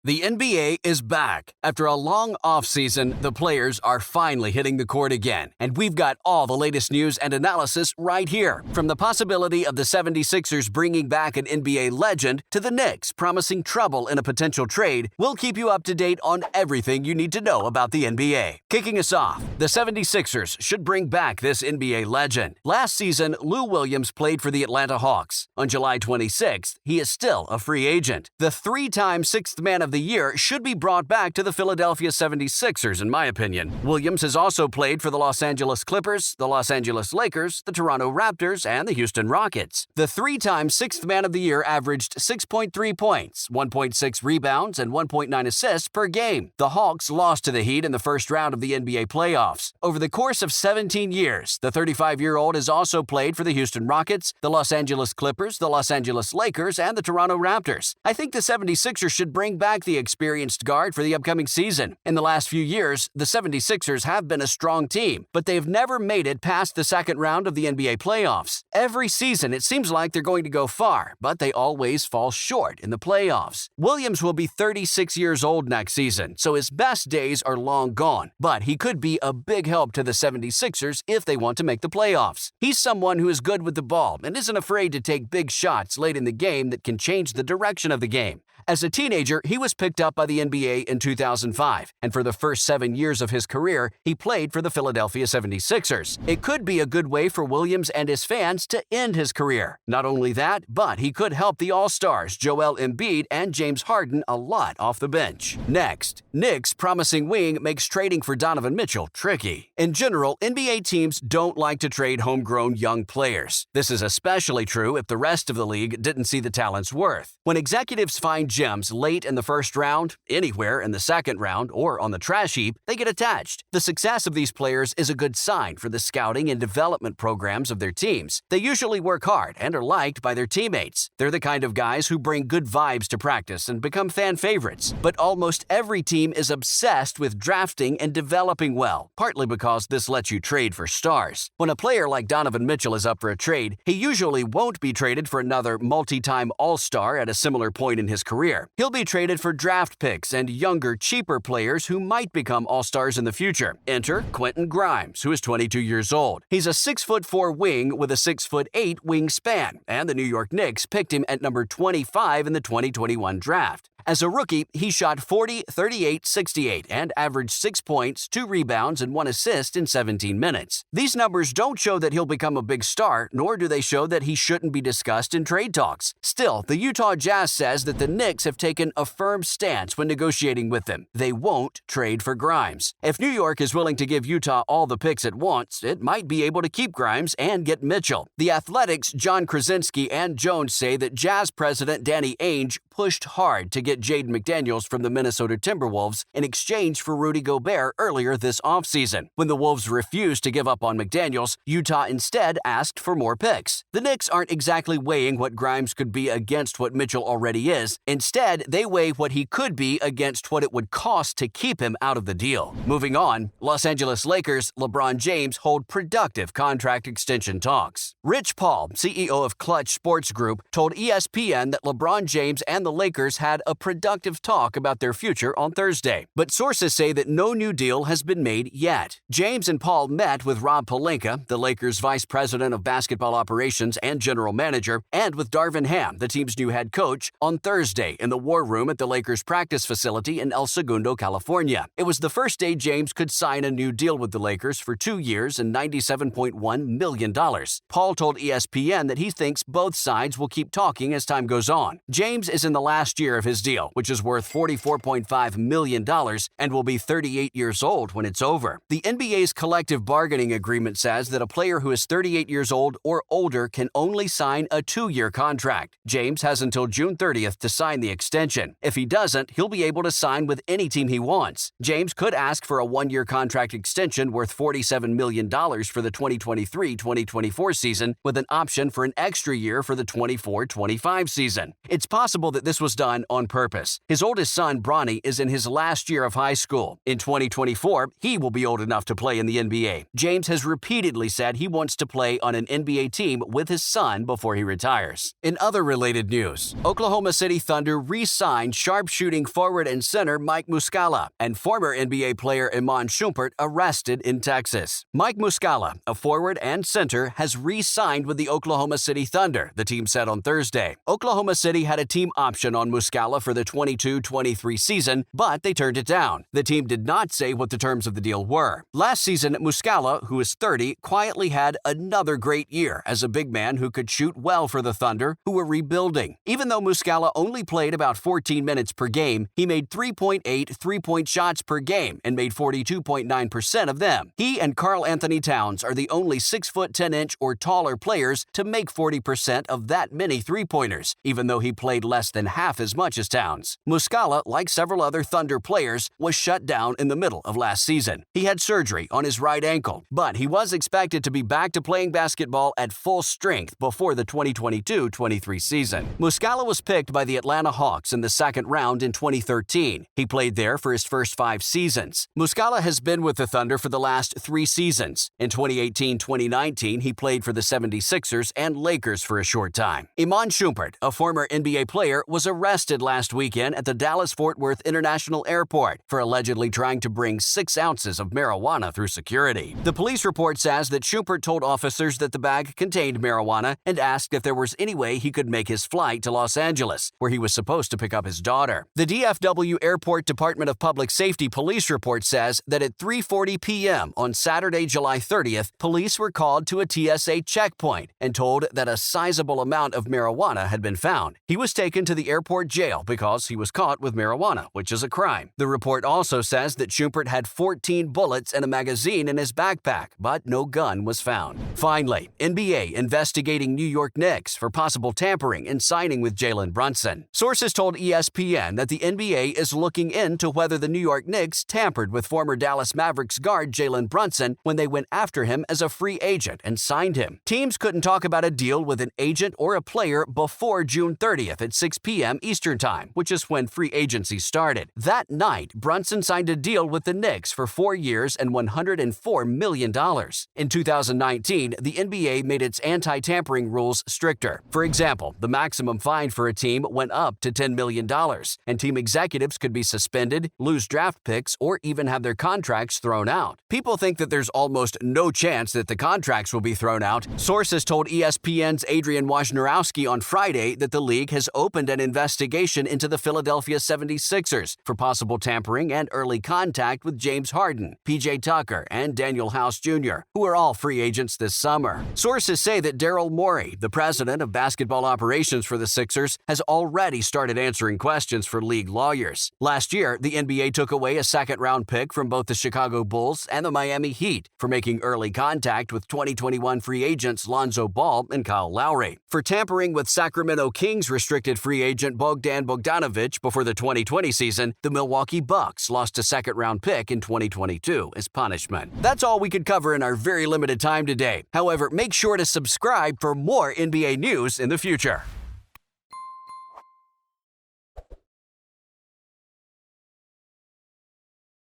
The NBA is back. After a long offseason, the players are finally hitting the court again. And we've got all the latest news and analysis right here. From the possibility of the 76ers bringing back an NBA legend to the Knicks promising trouble in a potential trade, we'll keep you up to date on everything you need to know about the NBA. Kicking us off, the 76ers should bring back this NBA legend. Last season, Lou Williams played for the Atlanta Hawks. On July 26th, he is still a free agent. The three-time sixth man of the year should be brought back to the Philadelphia 76ers, in my opinion. Williams has also played for the Los Angeles Clippers, the Los Angeles Lakers, the Toronto Raptors, and the Houston Rockets. The three-time sixth man of the year averaged 6.3 points, 1.6 rebounds, and 1.9 assists per game. The Hawks lost to the Heat in the first round of the NBA playoffs. Over the course of 17 years, the 35-year-old has also played for the Houston Rockets, the Los Angeles Clippers, the Los Angeles Lakers, and the Toronto Raptors. I think the 76ers should bring back the experienced guard for the upcoming season. In the last few years, the 76ers have been a strong team, but they've never made it past the second round of the NBA playoffs. Every season, it seems like they're going to go far, but they always fall short in the playoffs. Williams will be 36 years old next season, so his best days are long gone, but he could be a big help to the 76ers if they want to make the playoffs. He's someone who is good with the ball and isn't afraid to take big shots late in the game that can change the direction of the game. As a teenager, he was picked up by the NBA in 2005, and for the first 7 years of his career, he played for the Philadelphia 76ers. It could be a good way for Williams and his fans to end his career. Not only that, but he could help the All-Stars Joel Embiid and James Harden a lot off the bench. Next, Knicks' promising wing makes trading for Donovan Mitchell tricky. In general, NBA teams don't like to trade homegrown young players. This is especially true if the rest of the league didn't see the talent's worth. When executives find gems late in the first round, anywhere in the second round, or on the trash heap, they get attached. The success of these players is a good sign for the scouting and development programs of their teams. They usually work hard and are liked by their teammates. They're the kind of guys who bring good vibes to practice and become fan favorites. But almost every team is obsessed with drafting and developing well, partly because this lets you trade for stars. When a player like Donovan Mitchell is up for a trade, he usually won't be traded for another multi-time All-Star at a similar point in his career. He'll be traded for draft picks and younger, cheaper players who might become All-Stars in the future. Enter Quentin Grimes, who is 22 years old. He's a 6'4" wing with a 6'8" wingspan, and the New York Knicks picked him at number 25 in the 2021 draft. As a rookie, he shot 40, 38, 68 and averaged 6 points, 2 rebounds, and 1 assist in 17 minutes. These numbers don't show that he'll become a big star, nor do they show that he shouldn't be discussed in trade talks. Still, the Utah Jazz says that the Knicks have taken a firm stance when negotiating with them. They won't trade for Grimes. If New York is willing to give Utah all the picks at once, it might be able to keep Grimes and get Mitchell. The Athletic's John Krasinski and Jones say that Jazz president Danny Ainge pushed hard to get Jaden McDaniels from the Minnesota Timberwolves in exchange for Rudy Gobert earlier this offseason. When the Wolves refused to give up on McDaniels, Utah instead asked for more picks. The Knicks aren't exactly weighing what Grimes could be against what Mitchell already is. Instead, they weigh what he could be against what it would cost to keep him out of the deal. Moving on, Los Angeles Lakers' LeBron James hold productive contract extension talks. Rich Paul, CEO of Clutch Sports Group, told ESPN that LeBron James and the Lakers had a productive talk about their future on Thursday, but sources say that no new deal has been made yet. James and Paul met with Rob Pelinka, the Lakers' vice president of basketball operations and general manager, and with Darvin Ham, the team's new head coach, on Thursday in the war room at the Lakers practice facility in El Segundo, California. It was the first day James could sign a new deal with the Lakers for 2 years and $97.1 million. Paul told ESPN that he thinks both sides will keep talking as time goes on. James is in the last year of his deal, which is worth $44.5 million and will be 38 years old when it's over. The NBA's collective bargaining agreement says that a player who is 38 years old or older can only sign a 2-year contract. James has until June 30th to sign the extension. If he doesn't, he'll be able to sign with any team he wants. James could ask for a 1-year contract extension worth $47 million for the 2023-2024 season, with an option for an extra year for the 24-25 season. It's possible that that this was done on purpose. His oldest son, Bronny, is in his last year of high school. In 2024, he will be old enough to play in the NBA. James has repeatedly said he wants to play on an NBA team with his son before he retires. In other related news, Oklahoma City Thunder re-signed sharpshooting forward and center Mike Muscala and former NBA player Iman Shumpert arrested in Texas. Mike Muscala, a forward and center, has re-signed with the Oklahoma City Thunder, the team said on Thursday. Oklahoma City had a team option on Muscala for the 22-23 season, but they turned it down. The team did not say what the terms of the deal were. Last season, Muscala, who is 30, quietly had another great year as a big man who could shoot well for the Thunder, who were rebuilding. Even though Muscala only played about 14 minutes per game, he made 3.8 three-point shots per game and made 42.9% of them. He and Karl Anthony Towns are the only 6' 10" or taller players to make 40% of that many three-pointers, even though he played less than half as much as Towns. Muscala, like several other Thunder players, was shut down in the middle of last season. He had surgery on his right ankle, but he was expected to be back to playing basketball at full strength before the 2022-23 season. Muscala was picked by the Atlanta Hawks in the second round in 2013. He played there for his first 5 seasons. Muscala has been with the Thunder for the last 3 seasons. In 2018-2019, he played for the 76ers and Lakers for a short time. Iman Shumpert, a former NBA player, was arrested last weekend at the Dallas-Fort Worth International Airport for allegedly trying to bring 6 ounces of marijuana through security. The police report says that Shumpert told officers that the bag contained marijuana and asked if there was any way he could make his flight to Los Angeles, where he was supposed to pick up his daughter. The DFW Airport Department of Public Safety police report says that at 3:40 p.m. on Saturday, July 30th, police were called to a TSA checkpoint and told that a sizable amount of marijuana had been found. He was taken to the airport jail because he was caught with marijuana, which is a crime. The report also says that Shumpert had 14 bullets and a magazine in his backpack, but no gun was found. Finally, NBA investigating New York Knicks for possible tampering in signing with Jalen Brunson. Sources told ESPN that the NBA is looking into whether the New York Knicks tampered with former Dallas Mavericks guard Jalen Brunson when they went after him as a free agent and signed him. Teams couldn't talk about a deal with an agent or a player before June 30th at 6 p.m. Eastern Time, which is when free agency started. That night, Brunson signed a deal with the Knicks for 4 years and $104 million. In 2019, the NBA made its anti-tampering rules stricter. For example, the maximum fine for a team went up to $10 million, and team executives could be suspended, lose draft picks, or even have their contracts thrown out. People think that there's almost no chance that the contracts will be thrown out. Sources told ESPN's Adrian Wojnarowski on Friday that the league has opened an investigation into the Philadelphia 76ers for possible tampering and early contact with James Harden, PJ Tucker, and Daniel House Jr., who are all free agents this summer. Sources say that Daryl Morey, the president of basketball operations for the Sixers, has already started answering questions for league lawyers. Last year, the NBA took away a second-round pick from both the Chicago Bulls and the Miami Heat for making early contact with 2021 free agents Lonzo Ball and Kyle Lowry. For tampering with Sacramento Kings restricted free agent Bogdan Bogdanovic before the 2020 season, the Milwaukee Bucks lost a second-round pick in 2022 as punishment. That's all we could cover in our very limited time today. However, make sure to subscribe for more NBA news in the future.